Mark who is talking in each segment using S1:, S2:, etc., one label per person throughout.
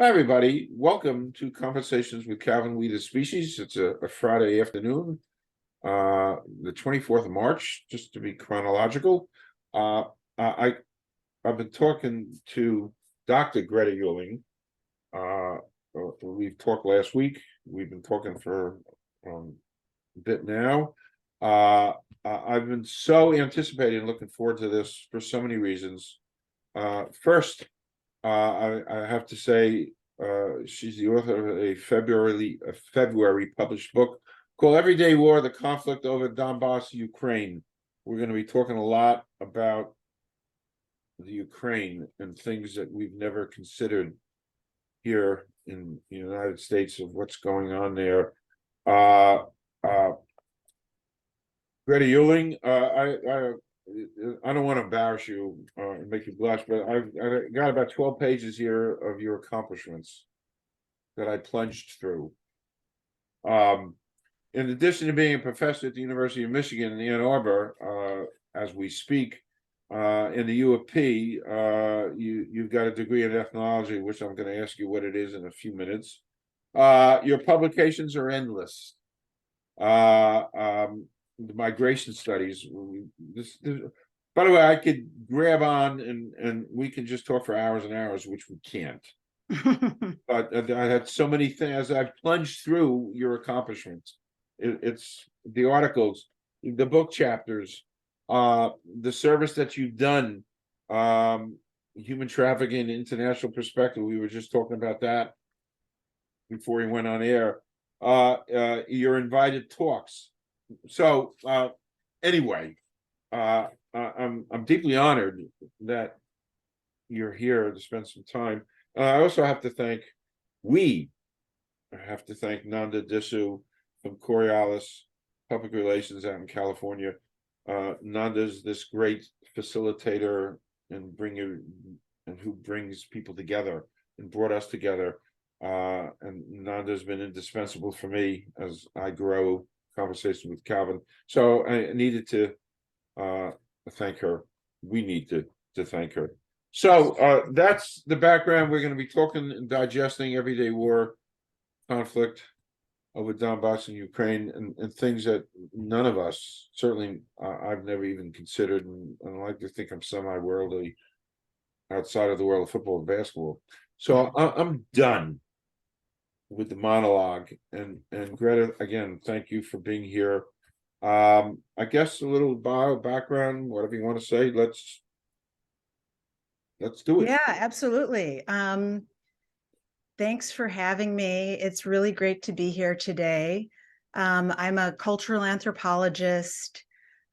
S1: Hi, everybody. Welcome to Conversations with Calvin We the Species. It's a Friday afternoon, the 24th of March, just to be chronological. Uh, I, I've been talking to Dr. Greta Uehling. We've talked last week. We've been talking for a bit now. I've been so anticipating and looking forward to this for so many reasons. First, I have to say, she's the author of a February published book called Everyday War, The Conflict over Donbas, Ukraine. We're going to be talking a lot about the Ukraine and things that we've never considered here in the United States of what's going on there. Greta Uehling, I don't want to embarrass you and make you blush, but I got about 12 pages here of your accomplishments that I plunged through. In addition to being a professor at the University of Michigan in Ann Arbor, as we speak, in the U of P, you've got a degree in ethnology, which I'm going to ask you what it is in a few minutes. Your publications are endless. The migration studies. By the way, I could grab on and we can just talk for hours and hours, which we can't. But I had so many things. I've plunged through your accomplishments. It's the articles, the book chapters, the service that you've done, human trafficking, international perspective. We were just talking about that before we went on air. Your invited talks. So anyway, I'm deeply honored that you're here to spend some time. I also have to thank Nanda Disu from Coriolis Public Relations out in California. Nanda's this great facilitator and who brings people together and brought us together. And Nanda's been indispensable for me as I grow conversation with Calvin. So I needed to thank her. We need to thank her. So that's the background. We're going to be talking and digesting everyday war, conflict over Donbas and Ukraine, and things that none of us, certainly I've never even considered, and I like to think I'm semi-worldly outside of the world of football and basketball. So I'm done with the monologue, and Greta, again, thank you for being here. I guess a little background, whatever you want to say. Let's do it.
S2: Yeah, absolutely. Thanks for having me. It's really great to be here today. I'm a cultural anthropologist.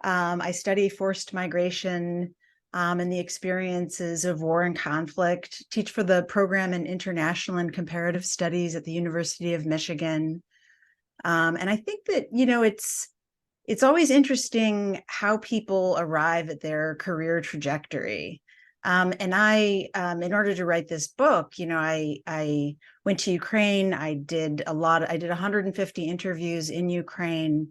S2: I study forced migration and the experiences of war and conflict, teach for the program in international and comparative studies at the University of Michigan. And I think that, it's always interesting how people arrive at their career trajectory. And I, in order to write this book, I went to Ukraine. I did 150 interviews in Ukraine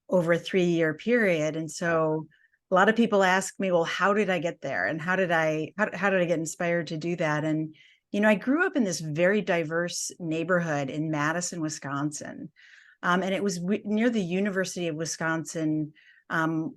S2: over a 3-year period. And so a lot of people ask me, well, how did I get there? And how did I get inspired to do that? And, I grew up in this very diverse neighborhood in Madison, Wisconsin. And it was near the University of Wisconsin,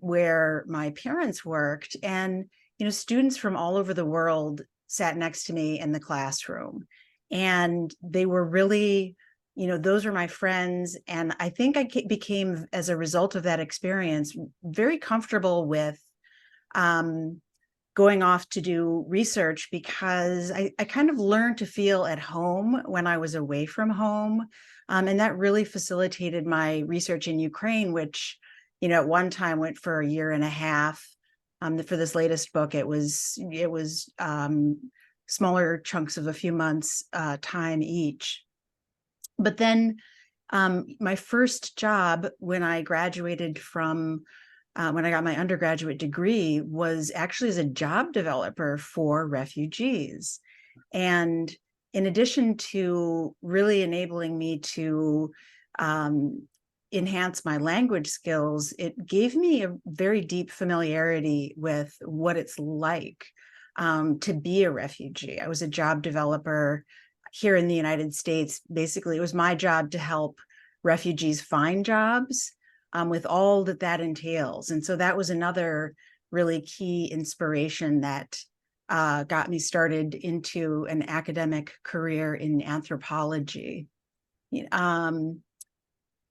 S2: where my parents worked. And students from all over the world sat next to me in the classroom, and they were really, those are my friends. And I think I became, as a result of that experience, very comfortable with going off to do research, because I kind of learned to feel at home when I was away from home. And that really facilitated my research in Ukraine, which, at one time went for a year and a half. For this latest book, it was smaller chunks of a few months time each. But then my first job when I graduated from when I got my undergraduate degree was actually as a job developer for refugees. And in addition to really enabling me to enhance my language skills, it gave me a very deep familiarity with what it's like to be a refugee. I was a job developer here in the United States. Basically, it was my job to help refugees find jobs, with all that that entails. And so that was another really key inspiration that got me started into an academic career in anthropology.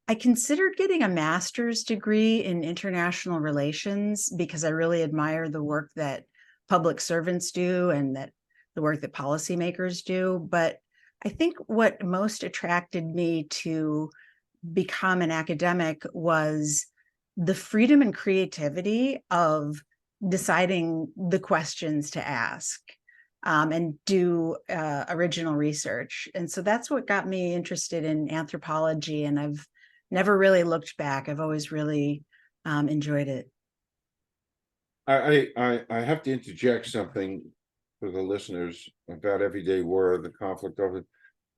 S2: I considered getting a master's degree in international relations because I really admire the work that public servants do and that the work that policymakers do. But I think what most attracted me to become an academic was the freedom and creativity of deciding the questions to ask, and do original research. And so that's what got me interested in anthropology. And I've never really looked back. I've always really enjoyed it.
S1: I have to interject something for the listeners about Everyday War, the conflict of it.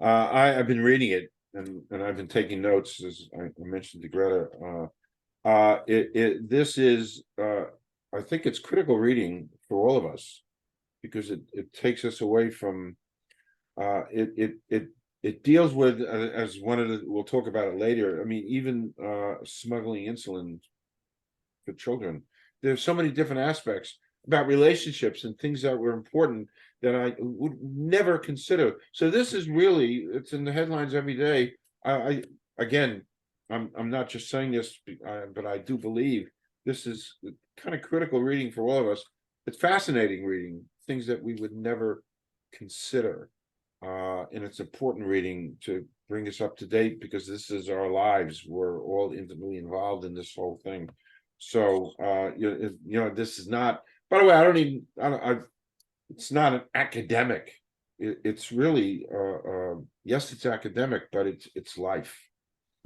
S1: I've been reading it, and I've been taking notes, as I mentioned to Greta. This is, I think it's critical reading for all of us, because it takes us away from, it deals with, as one of the, we'll talk about it later. I mean, even smuggling insulin for children. There's so many different aspects about relationships and things that were important that I would never consider. So this is really, it's in the headlines every day. Again, I'm not just saying this, but I do believe this is kind of critical reading for all of us. It's fascinating reading, things that we would never consider. And it's important reading to bring us up to date, because this is our lives. We're all intimately involved in this whole thing. So, this is not, by the way, it's not an academic. It's really, yes, it's academic, but it's life.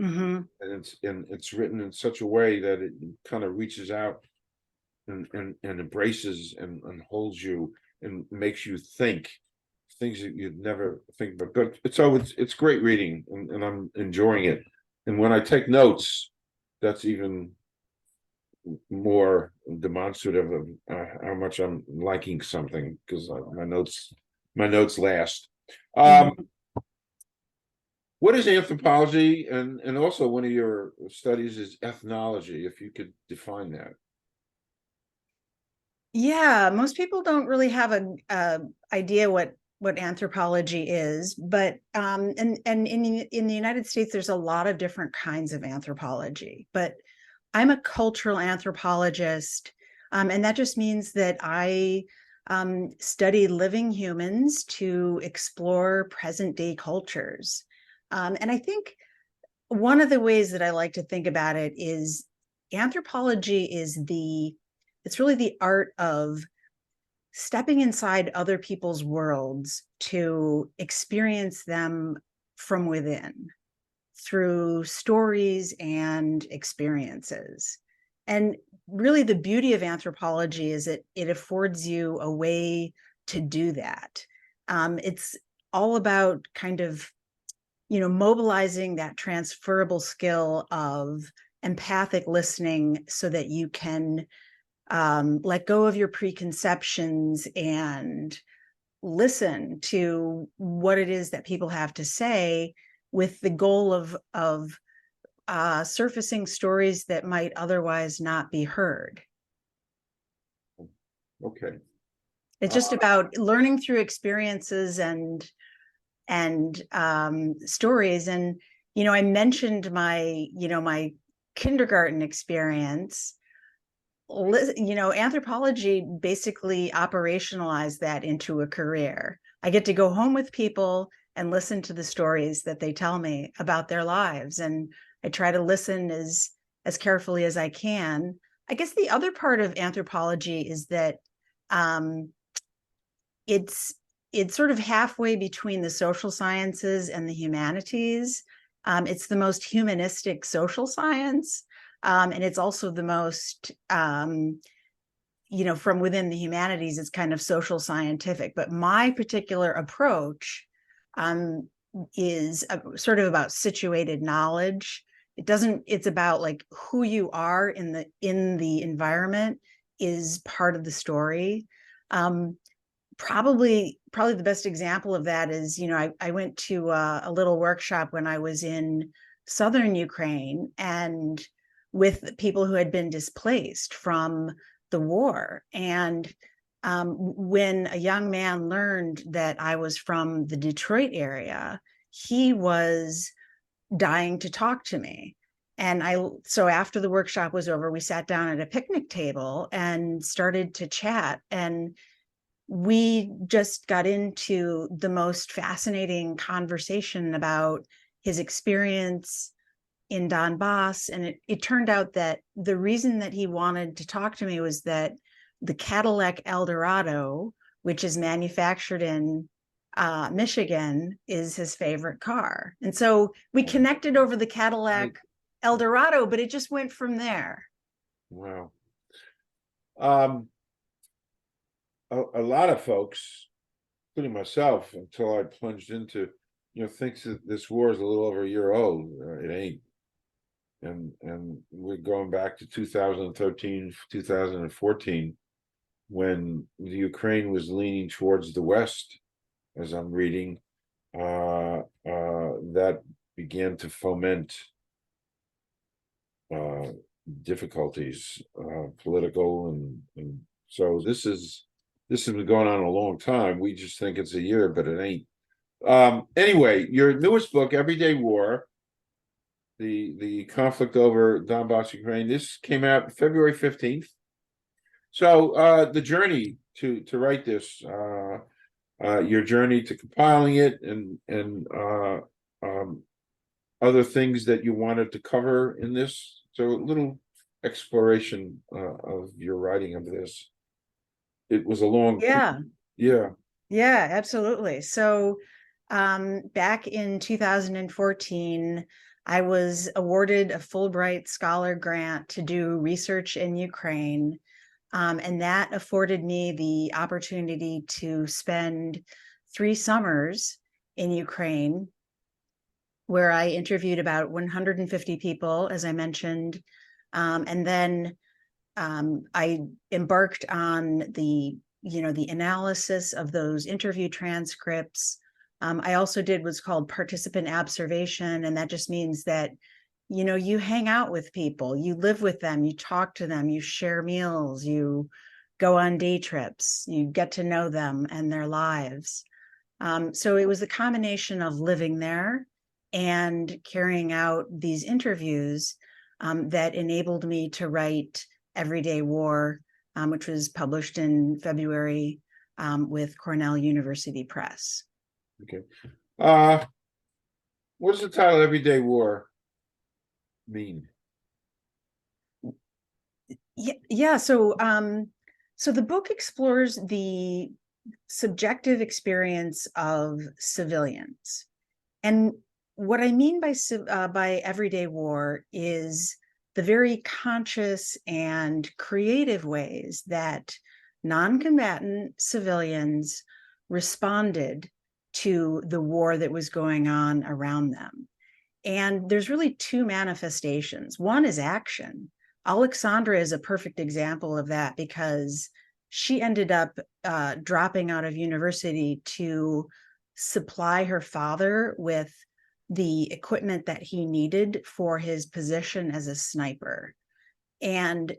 S2: Mm-hmm.
S1: And it's written in such a way that it kind of reaches out and embraces and holds you and makes you think things that you'd never think about. But it's great reading, and I'm enjoying it. And when I take notes, that's even more demonstrative of how much I'm liking something, because my notes last.
S2: Mm-hmm.
S1: What is anthropology? And also one of your studies is ethnology, if you could define that.
S2: Yeah, most people don't really have a idea what anthropology is, but and in the United States, there's a lot of different kinds of anthropology. But I'm a cultural anthropologist, and that just means that I study living humans to explore present day cultures. And I think one of the ways that I like to think about it is anthropology is it's really the art of stepping inside other people's worlds to experience them from within through stories and experiences. And really the beauty of anthropology is it affords you a way to do that. It's all about kind of, mobilizing that transferable skill of empathic listening so that you can let go of your preconceptions and listen to what it is that people have to say, with the goal of surfacing stories that might otherwise not be heard.
S1: Okay.
S2: It's just about learning through experiences and stories. And I mentioned my kindergarten experience. Anthropology basically operationalized that into a career. I get to go home with people and listen to the stories that they tell me about their lives, and I try to listen as carefully as I can. I guess the other part of anthropology is that it's sort of halfway between the social sciences and the humanities. It's the most humanistic social science. And it's also the most, from within the humanities, it's kind of social scientific. But my particular approach is sort of about situated knowledge. It's about like who you are in the environment is part of the story. probably the best example of that is, I went to a little workshop when I was in southern Ukraine, and with people who had been displaced from the war. And when a young man learned that I was from the Detroit area, he was dying to talk to me. And so after the workshop was over, we sat down at a picnic table and started to chat. And we just got into the most fascinating conversation about his experience in Donbas. And it turned out that the reason that he wanted to talk to me was that the Cadillac Eldorado, which is manufactured in Michigan, is his favorite car. And so we connected over the Cadillac Eldorado, but it just went from there.
S1: Wow. A lot of folks, including myself, until I plunged into, thinks that this war is a little over a year old. It ain't. And we're going back to 2013, 2014, when the Ukraine was leaning towards the West, as I'm reading, that began to foment difficulties, political, and so this has been going on a long time. We just think it's a year, but it ain't. Anyway, your newest book, Everyday War, the conflict over Donbas, Ukraine, this came out February 15th. So the journey to write this, your journey to compiling it, and other things that you wanted to cover in this. So a little exploration of your writing of this. It was a long,
S2: Yeah.
S1: Yeah,
S2: absolutely. So back in 2014, I was awarded a Fulbright Scholar Grant to do research in Ukraine. And that afforded me the opportunity to spend 3 summers in Ukraine, where I interviewed about 150 people, as I mentioned. And then I embarked on the analysis of those interview transcripts. I also did what's called participant observation, and that just means that you hang out with people, you live with them, you talk to them, you share meals, you go on day trips, you get to know them and their lives. So it was a combination of living there and carrying out these interviews that enabled me to write Everyday War, which was published in February with Cornell University Press.
S1: okay. What does the title Everyday War mean?
S2: Yeah. So the book explores the subjective experience of civilians. And what I mean by everyday war is the very conscious and creative ways that non-combatant civilians responded to the war that was going on around them. And there's really 2 manifestations. One is action. Alexandra is a perfect example of that, because she ended up dropping out of university to supply her father with the equipment that he needed for his position as a sniper. And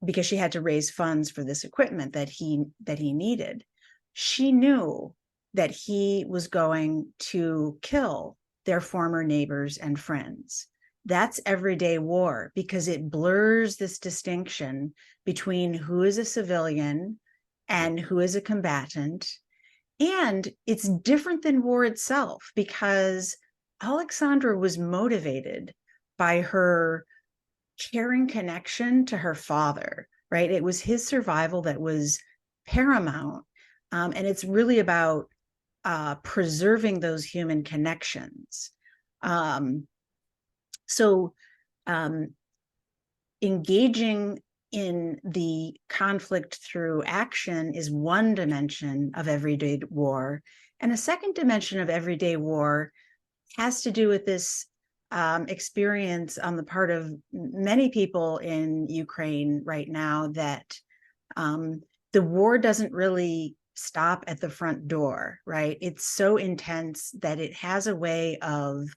S2: because she had to raise funds for this equipment that he needed, she knew that he was going to kill their former neighbors and friends. That's everyday war, because it blurs this distinction between who is a civilian and who is a combatant. And it's different than war itself, because Alexandra was motivated by her caring connection to her father, right? It was his survival that was paramount. And it's really about preserving those human connections. So engaging in the conflict through action is one dimension of everyday war. And a second dimension of everyday war has to do with this experience on the part of many people in Ukraine right now, that the war doesn't really stop at the front door, right? It's so intense that it has a way of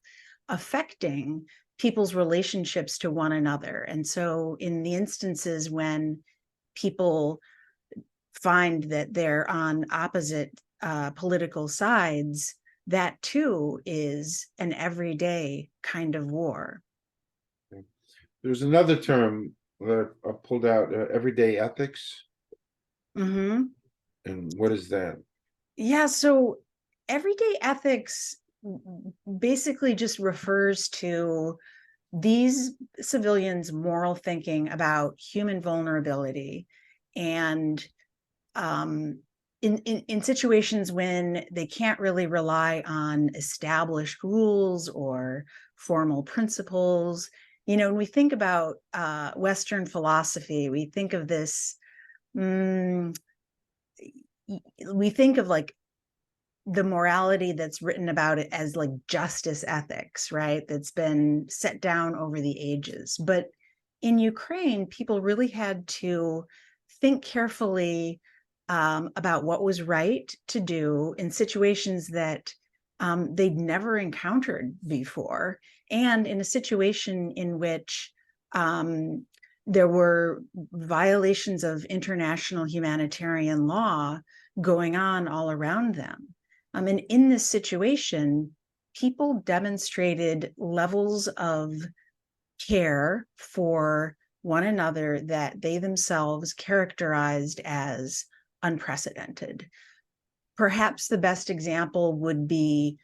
S2: affecting people's relationships to one another. And so in the instances when people find that they're on opposite political sides, that too is an everyday kind of war.
S1: There's another term that I pulled out, everyday ethics.
S2: Mm-hmm.
S1: And what is that?
S2: Yeah, so everyday ethics basically just refers to these civilians' moral thinking about human vulnerability and in situations when they can't really rely on established rules or formal principles. You know, when we think about Western philosophy, we think of this, we think of like the morality that's written about it as like justice ethics, right? That's been set down over the ages. But in Ukraine, people really had to think carefully about what was right to do in situations that they'd never encountered before, and in a situation in which there were violations of international humanitarian law going on all around them. And in this situation, people demonstrated levels of care for one another that they themselves characterized as unprecedented. Perhaps the best example would be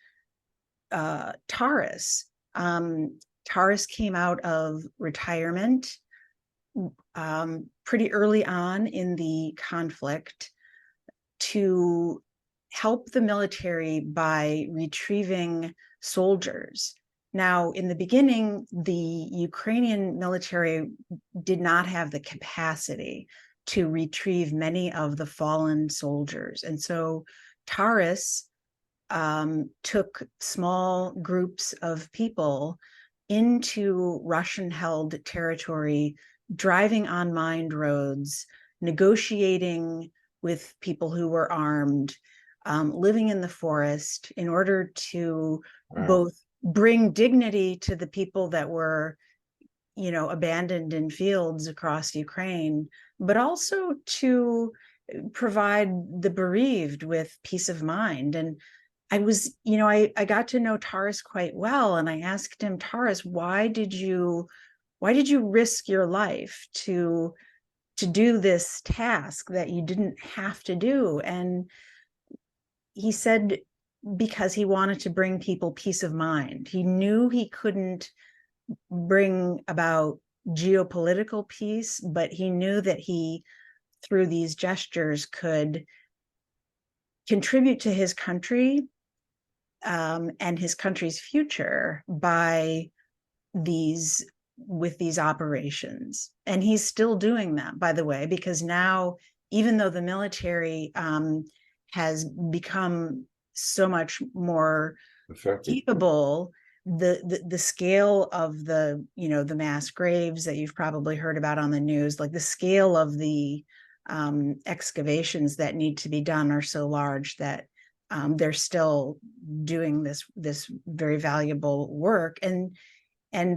S2: Taurus. Taurus came out of retirement pretty early on in the conflict to help the military by retrieving soldiers. Now, in the beginning, the Ukrainian military did not have the capacity to retrieve many of the fallen soldiers. And so Taurus took small groups of people into Russian-held territory, driving on mined roads, negotiating with people who were armed, living in the forest in order to both bring dignity to the people that were, you know, abandoned in fields across Ukraine, but also to provide the bereaved with peace of mind. And I was, you know, I got to know Taurus quite well, and I asked him, Taurus, why did you risk your life to do this task that you didn't have to do? And he said, because he wanted to bring people peace of mind. He knew he couldn't bring about geopolitical peace, but he knew that he, through these gestures, could contribute to his country and his country's future by these operations. And he's still doing that, by the way, because now, even though the military has become so much more capable, the scale of the, you know, the mass graves that you've probably heard about on the news, like the scale of the excavations that need to be done are so large that they're still doing this very valuable work, and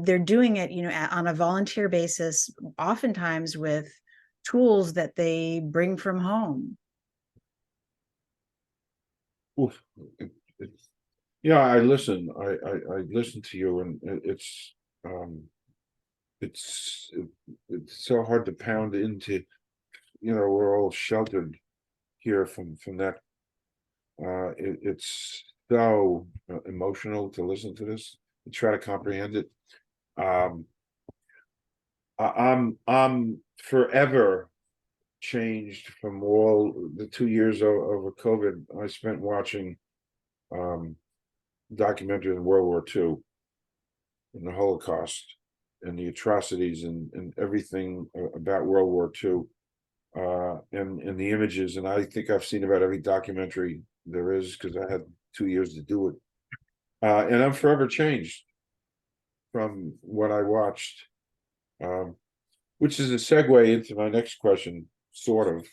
S2: they're doing it, you know, on a volunteer basis, oftentimes with tools that they bring from home.
S1: Oof. Yeah, I listen. I listen to you, and it's so hard to pound into. You know, we're all sheltered here from that. It's so emotional to listen to this and try to comprehend it. I'm forever changed from all the 2 years over COVID I spent watching documentary in World War II and the Holocaust and the atrocities and everything about World War II, and the images. And I think I've seen about every documentary there is, because I had 2 years to do it. And I'm forever changed from what I watched, which is a segue into my next question, sort of.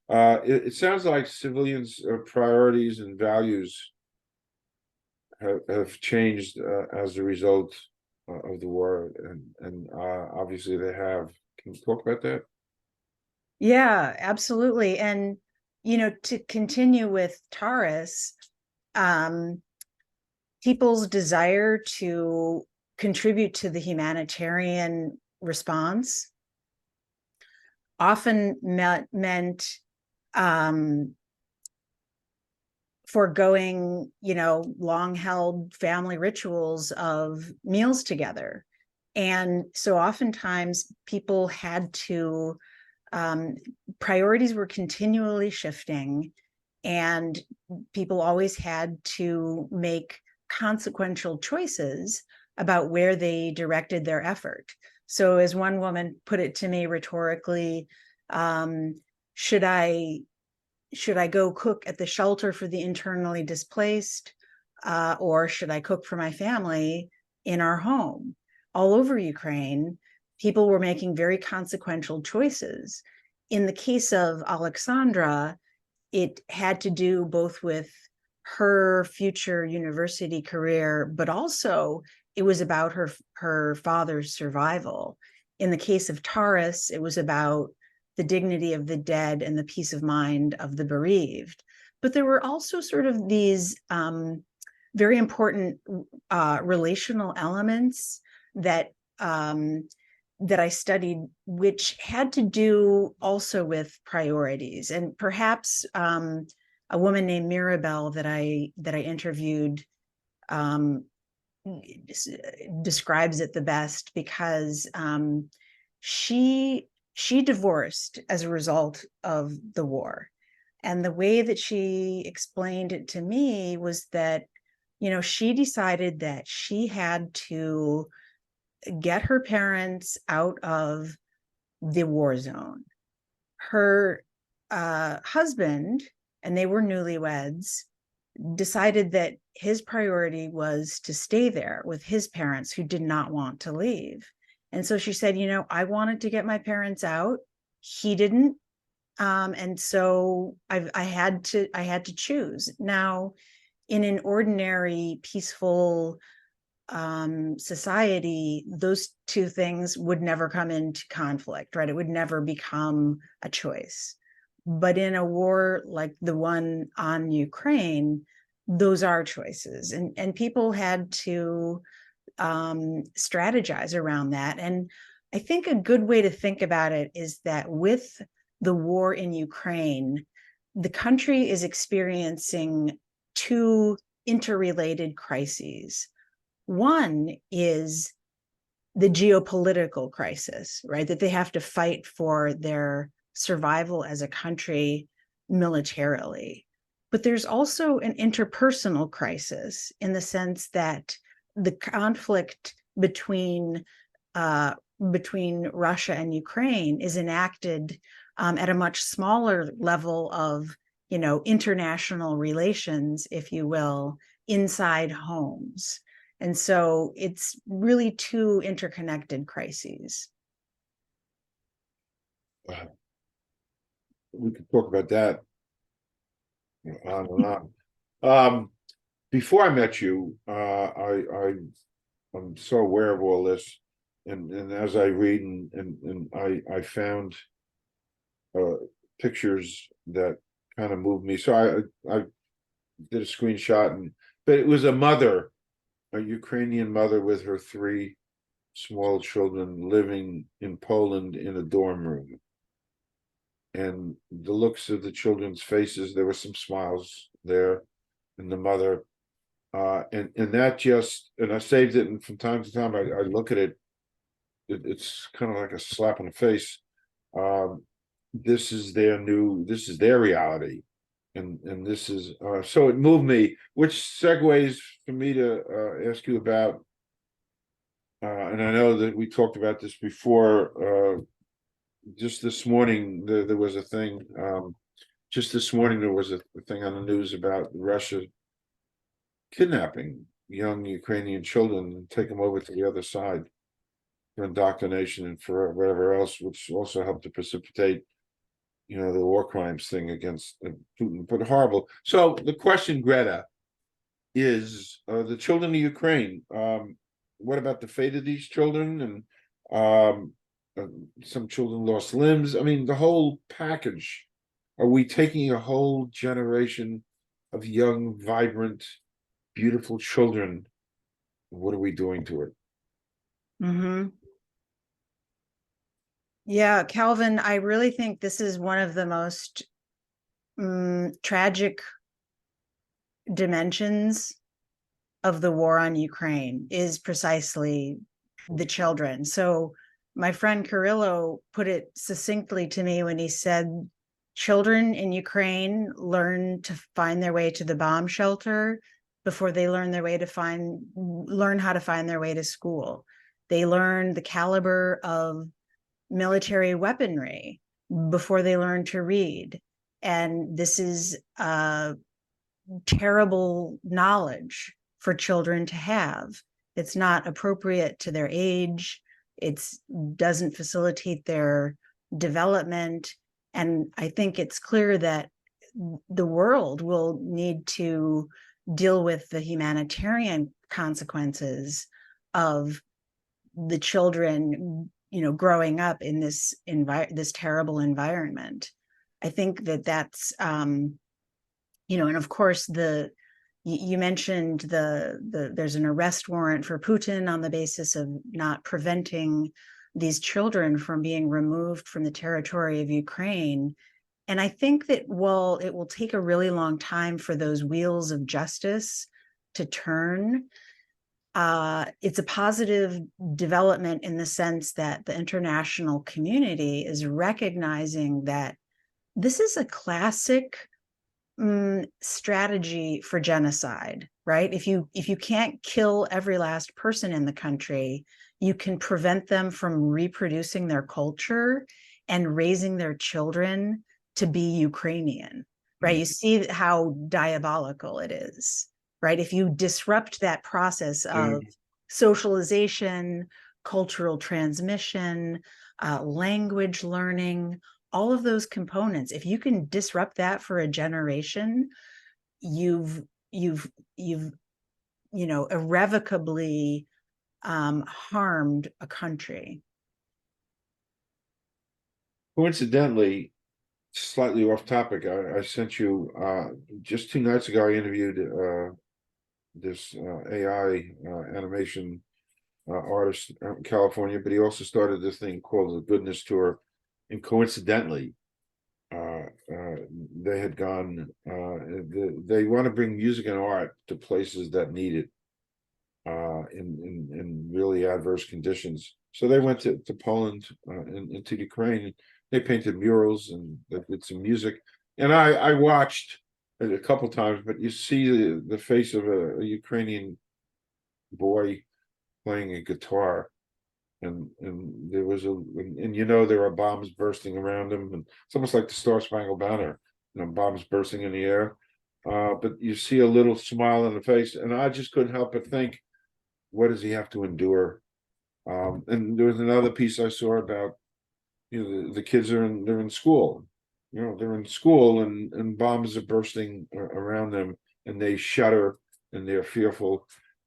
S1: It sounds like civilians' priorities and values have changed as a result of the war, and obviously they have. Can you talk about that?
S2: Yeah, absolutely. And, to continue with Taurus, um, people's desire to contribute to the humanitarian response often meant foregoing, long held family rituals of meals together. And so oftentimes people had to, priorities were continually shifting, and people always had to make consequential choices about where they directed their effort. So, as one woman put it to me rhetorically, um, should I go cook at the shelter for the internally displaced, or should I cook for my family in our home? All over Ukraine, people were making very consequential choices. In the case of Alexandra, it had to do both with her future university career, but also it was about her father's survival. In the case of Taurus, it was about the dignity of the dead and the peace of mind of the bereaved. But there were also sort of these very important relational elements that that I studied, which had to do also with priorities. And perhaps a woman named Mirabelle that I interviewed describes it the best, because she divorced as a result of the war. And the way that she explained it to me was that, she decided that she had to get her parents out of the war zone. Her husband, and they were newlyweds, decided that his priority was to stay there with his parents who did not want to leave. And so she said, I wanted to get my parents out. He didn't. And so I had to choose. Now, in an ordinary, peaceful society, those two things would never come into conflict, right? It would never become a choice. But in a war like the one on Ukraine, those are choices, and people had to strategize around that. And I think a good way to think about it is that with the war in Ukraine, the country is experiencing two interrelated crises. One is the geopolitical crisis, right? That they have to fight for their survival as a country militarily. But there's also an interpersonal crisis, in the sense that the conflict between Russia and Ukraine is enacted at a much smaller level of, international relations, if you will, inside homes. And so it's really two interconnected crises.
S1: We could talk about that on and on. Before I met you, I'm so aware of all this, and as I read and I found pictures that kind of moved me. So I did a screenshot, but it was a Ukrainian mother with her three small children living in Poland in a dorm room. And the looks of the children's faces, there were some smiles there, and the mother, and that just, and I saved it, and from time to time I look at it, it's kind of like a slap in the face. This is their reality, and this is so it moved me, which segues for me to ask you about, and I know that we talked about this before. Just this morning, there was a thing. Just this morning, there was a thing on the news about Russia kidnapping young Ukrainian children and take them over to the other side for indoctrination and for whatever else, which also helped to precipitate, the war crimes thing against Putin, but horrible. So the question, Greta, is the children of Ukraine. What about the fate of these children? And some children lost limbs. I mean, the whole package. Are we taking a whole generation of young, vibrant, beautiful children? What are we doing to it?
S2: Mm-hmm. Yeah, Calvin, I really think this is one of the most tragic dimensions of the war on Ukraine is precisely the children. So my friend Kirillo put it succinctly to me when he said, children in Ukraine learn to find their way to the bomb shelter before they learn how to find their way to school. They learn the caliber of military weaponry before they learn to read. And this is terrible knowledge for children to have. It's not appropriate to their age. It doesn't facilitate their development. And I think it's clear that the world will need to deal with the humanitarian consequences of the children, growing up in this terrible environment. I think that's and of course you mentioned there's an arrest warrant for Putin on the basis of not preventing these children from being removed from the territory of Ukraine. And I think that it will take a really long time for those wheels of justice to turn. It's a positive development in the sense that the international community is recognizing that this is a classic strategy for genocide, right? If you can't kill every last person in the country, you can prevent them from reproducing their culture and raising their children to be Ukrainian, right? You see how diabolical it is, right? If you disrupt that process of socialization, cultural transmission, language learning, all of those components, if you can disrupt that for a generation, you've irrevocably harmed a country.
S1: Coincidentally, slightly off topic, I sent you just 2 nights ago. I interviewed this AI animation artist out in California, but he also started this thing called the Goodness Tour. And coincidentally, they had gone. They want to bring music and art to places that need it in really adverse conditions. So they went to Poland and to Ukraine. They painted murals and they did some music. And I watched it a couple times, but you see the face of a Ukrainian boy playing a guitar. And there was there are bombs bursting around him, and it's almost like the Star Spangled Banner, bombs bursting in the air. But you see a little smile on the face, and I just couldn't help but think, what does he have to endure? And there was another piece I saw about, the kids they're in school, they're in school, and bombs are bursting around them, and they shudder and they're fearful,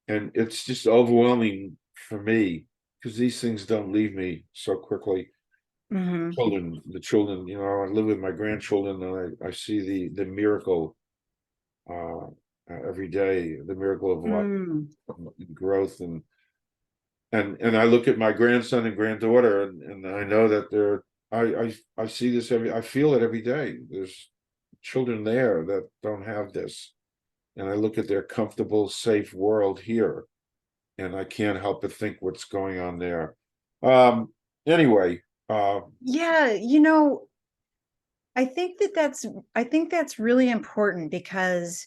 S1: and it's just overwhelming for me because these things don't leave me so quickly.
S2: Mm-hmm.
S1: The children, I live with my grandchildren, and I see the miracle every day, the miracle of life, growth, and I look at my grandson and granddaughter, and I know that I see this I feel it every day. There's children there that don't have this, and I look at their comfortable, safe world here, and I can't help but think what's going on there. Anyway,
S2: yeah, I think that's really important because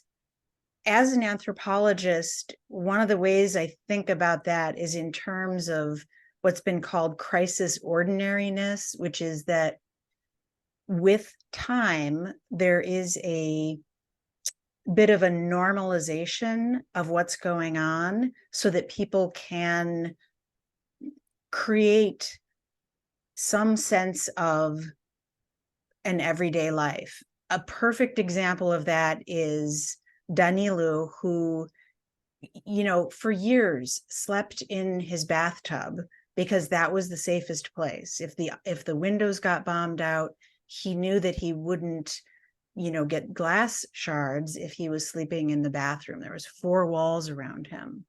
S2: as an anthropologist, one of the ways I think about that is in terms of what's been called crisis ordinariness, which is that with time, there is a bit of a normalization of what's going on so that people can create some sense of and everyday life. A perfect example of that is Danilu, who, for years slept in his bathtub because that was the safest place. If the windows got bombed out, he knew that he wouldn't, get glass shards if he was sleeping in the bathroom. There was 4 walls around him.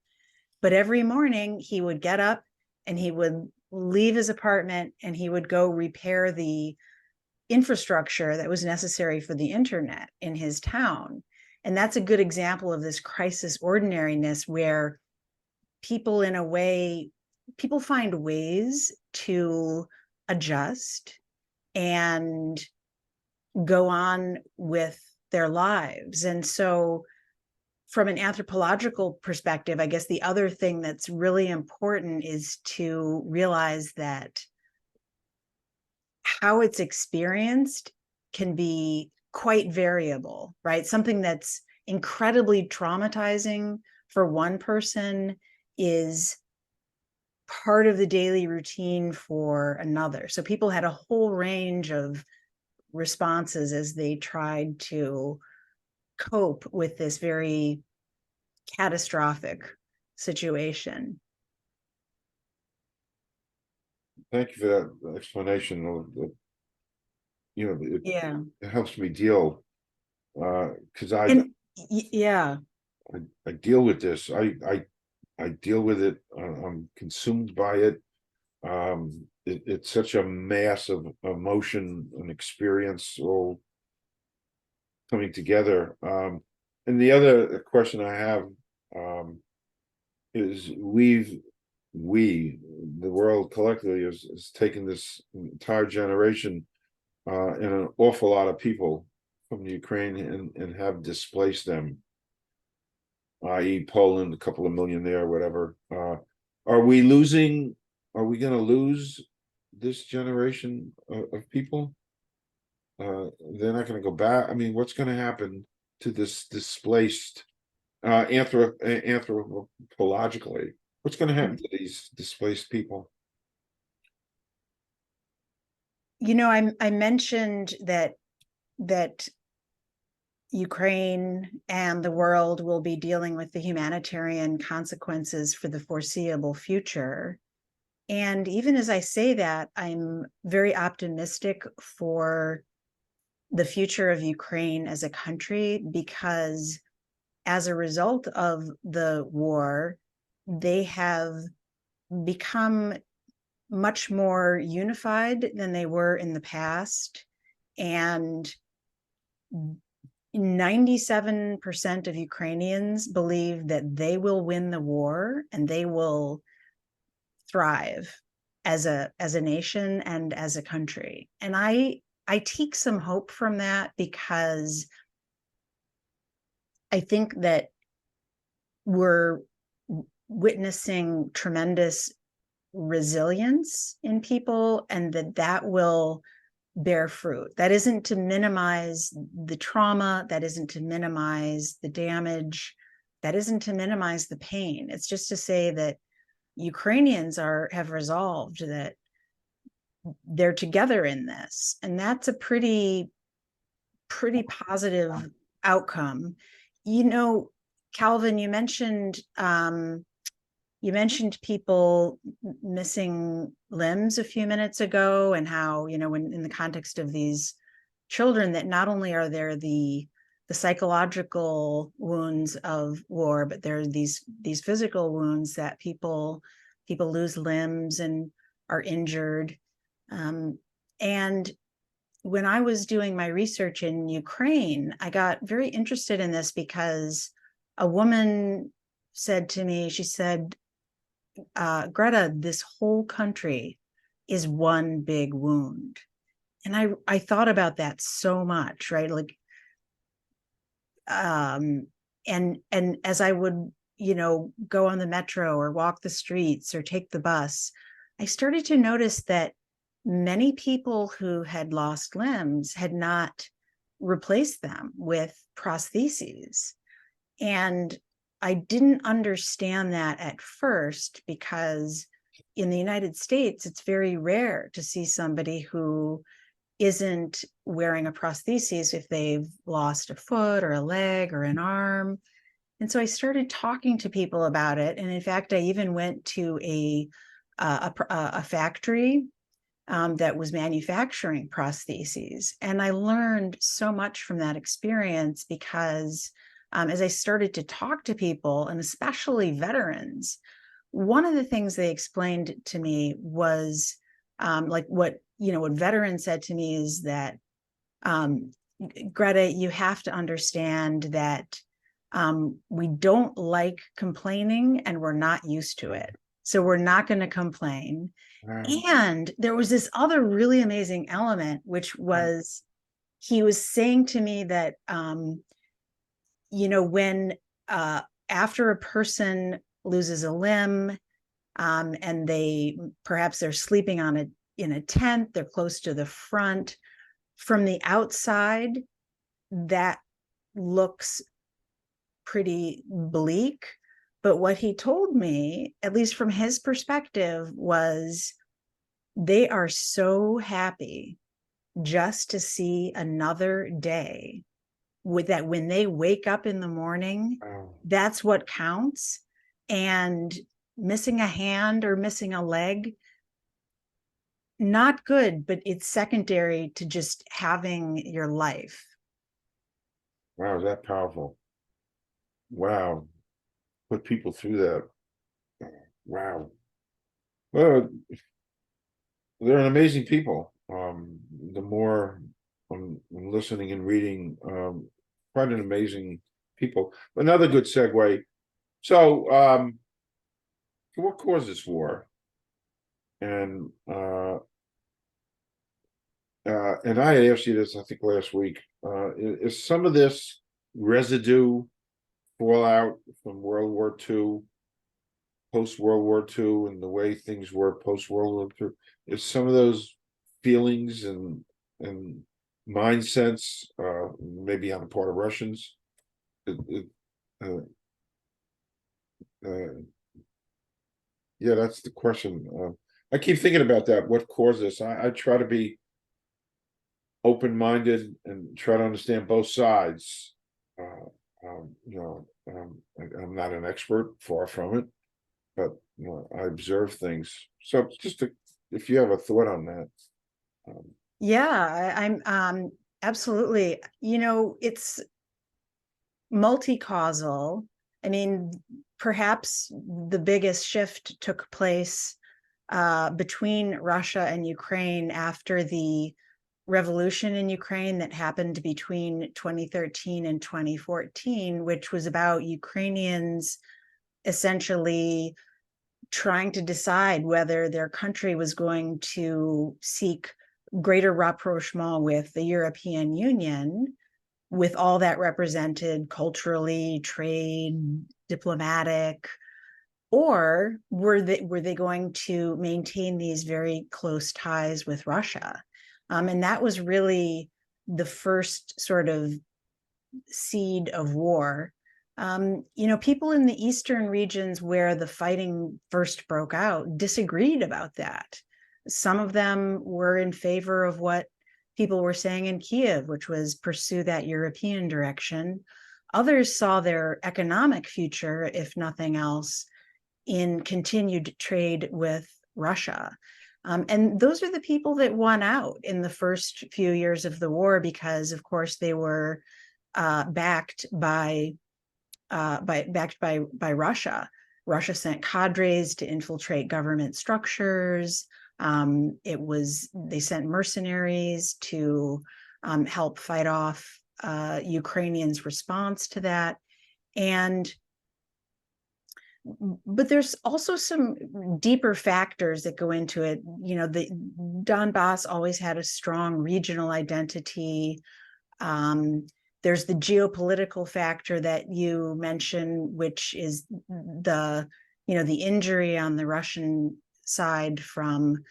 S2: But every morning he would get up and he would leave his apartment and he would go repair the infrastructure that was necessary for the internet in his town. And that's a good example of this crisis ordinariness, where people find ways to adjust and go on with their lives. And so from an anthropological perspective, I guess the other thing that's really important is to realize that how it's experienced can be quite variable, right? Something that's incredibly traumatizing for one person is part of the daily routine for another. So people had a whole range of responses as they tried to cope with this very catastrophic situation.
S1: Thank you for that explanation.
S2: Yeah.
S1: It helps me deal, because
S2: Yeah.
S1: I deal with this. I deal with it. I'm consumed by it. It's such a mass of emotion and experience all coming together. And the other question I have, is the world collectively has taken this entire generation, and an awful lot of people from the Ukraine and have displaced them, i.e. Poland, a couple of million there, whatever. Are we going to lose this generation of people? They're not going to go back. I mean, what's going to happen to this displaced, anthropologically? What's going to happen to these displaced people?
S2: I mentioned that Ukraine and the world will be dealing with the humanitarian consequences for the foreseeable future. And even as I say that, I'm very optimistic for the future of Ukraine as a country, because as a result of the war, they have become much more unified than they were in the past. And 97% of Ukrainians believe that they will win the war and they will thrive as a nation and as a country. And I take some hope from that, because I think that we're witnessing tremendous resilience in people, and that will bear fruit. That isn't to minimize the trauma, that isn't to minimize the damage, that isn't to minimize the pain. It's just to say that Ukrainians have resolved that they're together in this, and that's a pretty positive outcome. Calvin, you mentioned people missing limbs a few minutes ago, and how, when in the context of these children, that not only are there the psychological wounds of war, but there are these physical wounds that people lose limbs and are injured. And when I was doing my research in Ukraine, I got very interested in this because a woman said to me, she said, Greta, this whole country is one big wound. And I thought about that so much, right? Like, and as I would, go on the metro or walk the streets or take the bus, I started to notice that many people who had lost limbs had not replaced them with prostheses. And I didn't understand that at first, because in the United States, it's very rare to see somebody who isn't wearing a prosthesis if they've lost a foot or a leg or an arm. And so I started talking to people about it. And in fact, I even went to a factory that was manufacturing prostheses. And I learned so much from that experience because as I started to talk to people, and especially veterans, one of the things they explained to me was like what veterans said to me is that, Greta, you have to understand that we don't like complaining and we're not used to it. So we're not going to complain.
S1: Wow.
S2: And there was this other really amazing element, which was he was saying to me that, when after a person loses a limb, and they're sleeping in a tent, they're close to the front. From the outside, that looks pretty bleak. But what he told me, at least from his perspective, was they are so happy just to see another day, with that when they wake up in the morning,
S1: Wow.
S2: that's what counts. And missing a hand or missing a leg, not good, but it's secondary to just having your life.
S1: Wow, is that powerful? Wow. Put people through that. Wow. Well, they're an amazing people. The more I'm listening and reading, quite an amazing people. Another good segue. So, what caused this war? And I had asked you this, I think, last week. Is some of this residue fallout from World War II, post World War II, and the way things were post World War II? Is some of those feelings and mindsets, maybe on the part of Russians? Uh, uh, yeah, that's the question. I keep thinking about that. What caused this? I try to be open-minded and try to understand both sides. I'm not an expert, far from it, but I observe things. So if you have a thought on that.
S2: Yeah, I'm absolutely. It's multi-causal. I mean, perhaps the biggest shift took place between Russia and Ukraine after the revolution in Ukraine that happened between 2013 and 2014, which was about Ukrainians essentially trying to decide whether their country was going to seek greater rapprochement with the European Union, with all that represented culturally, trade, diplomatic, or were they going to maintain these very close ties with Russia? And that was really the first sort of seed of war. People in the eastern regions where the fighting first broke out disagreed about that. Some of them were in favor of what people were saying in Kiev, which was pursue that European direction. Others saw their economic future, if nothing else, in continued trade with Russia. And those are the people that won out in the first few years of the war, because, of course, they were backed by Russia. Russia sent cadres to infiltrate government structures. They sent mercenaries to help fight off Ukrainians' response to that. But there's also some deeper factors that go into it. The Donbas always had a strong regional identity. There's the geopolitical factor that you mentioned, which is the injury on the Russian side from,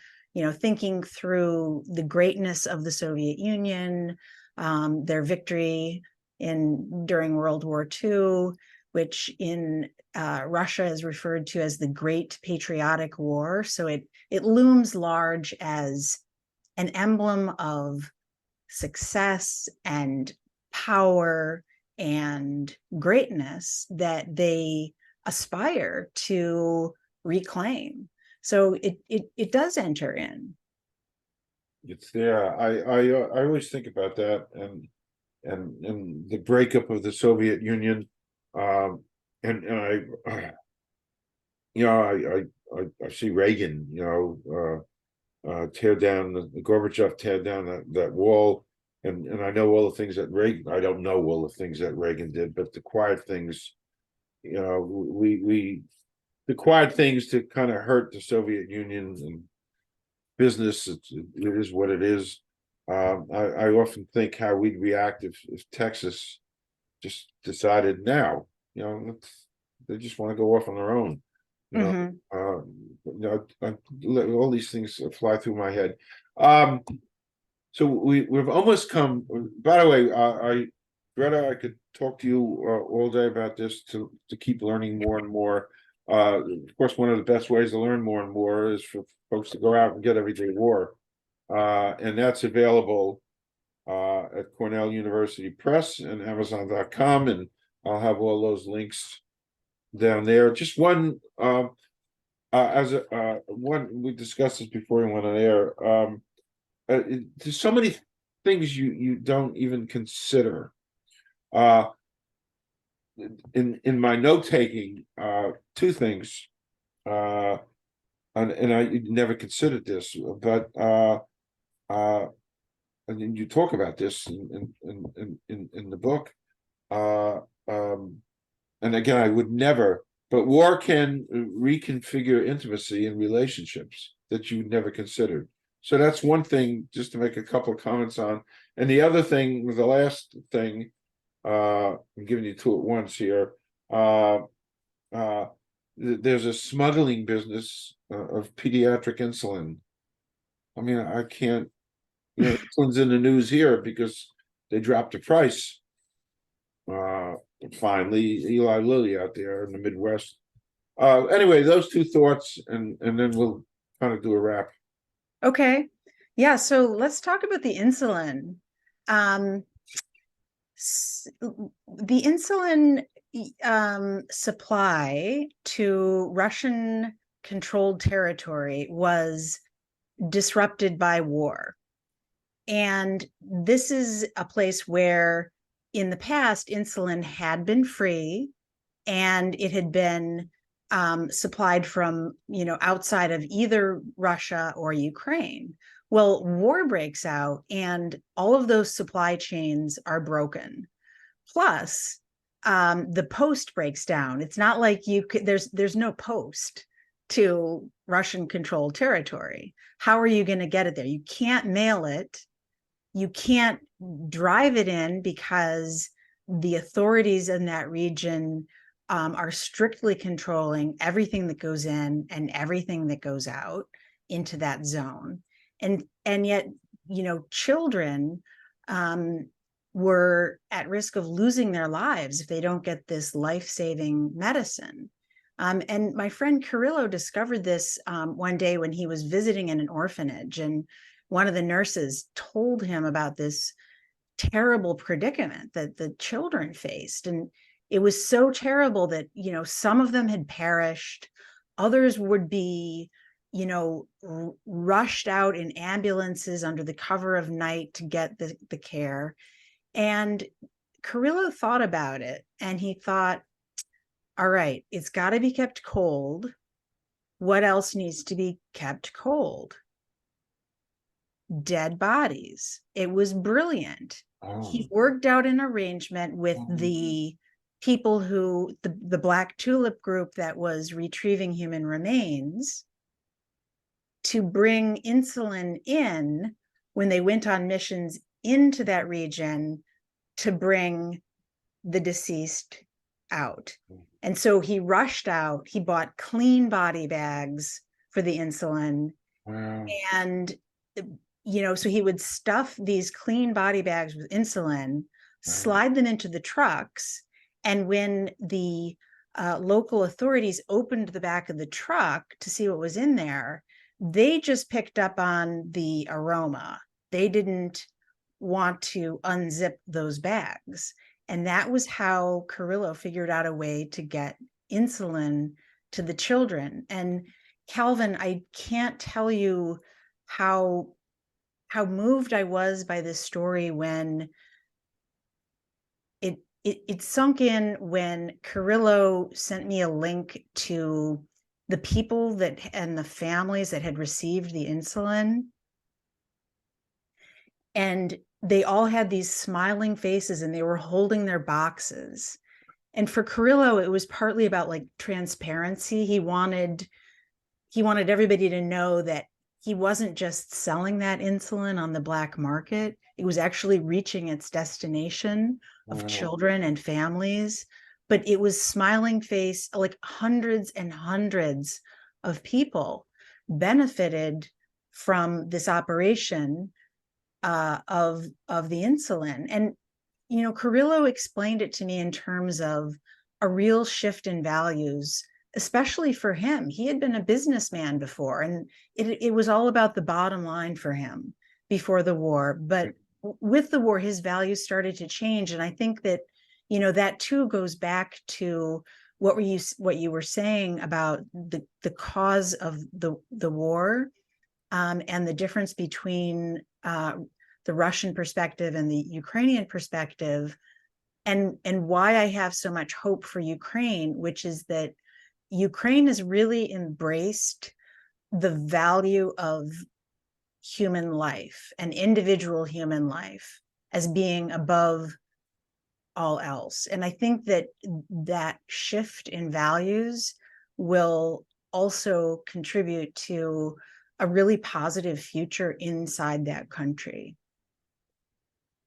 S2: thinking through the greatness of the Soviet Union, their victory during World War II, which in Russia is referred to as the Great Patriotic War. So it looms large as an emblem of success and power and greatness that they aspire to reclaim. So it does enter in.
S1: It's there. I always think about that, and the breakup of the Soviet Union, and I see Reagan, tear down the Gorbachev tear down that wall, and I know all the things that Reagan. I don't know all the things that Reagan did, but the quiet things, we the quiet things to kind of hurt the Soviet Union and business. It is what it is. I often think how we'd react if Texas just decided now, they just want to go off on their own. All these things fly through my head. So we've almost come. By the way, Greta, I could talk to you all day about this to keep learning more and more. Of course, one of the best ways to learn more and more is for folks to go out and get Everyday War, and that's available at Cornell University Press and Amazon.com, and I'll have all those links down there. Just one, one we discussed this before we went on air. There's so many things you don't even consider. In my note taking, two things, and I never considered this, but and then you talk about this in the book, and again, I would never. But war can reconfigure intimacy in relationships that you never considered. So that's one thing, just to make a couple of comments on. And the other thing, the last thing, I'm giving you two at once here. There's a smuggling business of pediatric insulin. I mean, I can't, insulin's in the news here because they dropped the price. Finally, Eli Lilly out there in the Midwest. Anyway, those two thoughts, and then we'll kind of do a wrap.
S2: Okay. Yeah, so let's talk about the insulin. The insulin supply to Russian controlled territory was disrupted by war. And this is a place where in the past insulin had been free and it had been supplied from, outside of either Russia or Ukraine. Well, war breaks out and all of those supply chains are broken. Plus, the post breaks down. It's not like there's no post to Russian controlled territory. How are you going to get it there? You can't mail it. You can't drive it in because the authorities in that region are strictly controlling everything that goes in and everything that goes out into that zone. And yet, children were at risk of losing their lives if they don't get this life-saving medicine. And my friend Carrillo discovered this one day when he was visiting in an orphanage, and one of the nurses told him about this terrible predicament that the children faced. And it was so terrible that, some of them had perished, others would be, rushed out in ambulances under the cover of night to get the care. And Carrillo thought about it and he thought, all right, it's got to be kept cold. What else needs to be kept cold? Dead bodies. It was brilliant. He worked out an arrangement with the people who, the Black Tulip group that was retrieving human remains, to bring insulin in when they went on missions into that region to bring the deceased out. And so he rushed out, he bought clean body bags for the insulin.
S1: Wow.
S2: And, so he would stuff these clean body bags with insulin, slide them into the trucks. And when the local authorities opened the back of the truck to see what was in there, they just picked up on the aroma. They didn't want to unzip those bags. And that was how Carrillo figured out a way to get insulin to the children. And Calvin, I can't tell you how moved I was by this story when it sunk in when Carrillo sent me a link to the people that and the families that had received the insulin. And they all had these smiling faces and they were holding their boxes. And for Carrillo, it was partly about like transparency. He wanted everybody to know that he wasn't just selling that insulin on the black market. It was actually reaching its destination of children and families. But it was smiling face, like hundreds and hundreds of people benefited from this operation of the insulin. And, you know, Carrillo explained it to me in terms of a real shift in values, especially for him. He had been a businessman before, and it was all about the bottom line for him before the war. But with the war, his values started to change. And I think that, you know, that too goes back to what you were saying about the cause of the war, and the difference between the Russian perspective and the Ukrainian perspective, and why I have so much hope for Ukraine, which is that Ukraine has really embraced the value of human life and individual human life as being above all else. And I think that that shift in values will also contribute to a really positive future inside that country.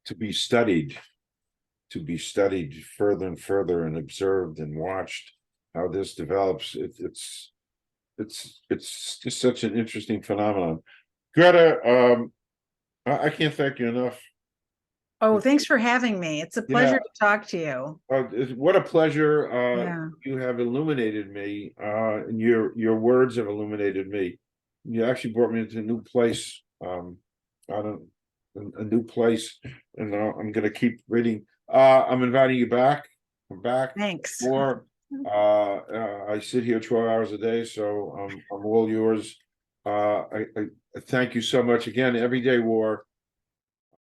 S1: To be studied further and further and observed and watched how this develops. It's just such an interesting phenomenon. Greta, I can't thank you enough.
S2: Oh, thanks for having me. It's a pleasure to talk to you.
S1: What a pleasure.
S2: Yeah.
S1: You have illuminated me, and your words have illuminated me. You actually brought me into a new place, a new place, and I'm going to keep reading. I'm inviting you back. Come back.
S2: Thanks.
S1: More. I sit here 12 hours a day, so I'm all yours. I thank you so much again. Everyday War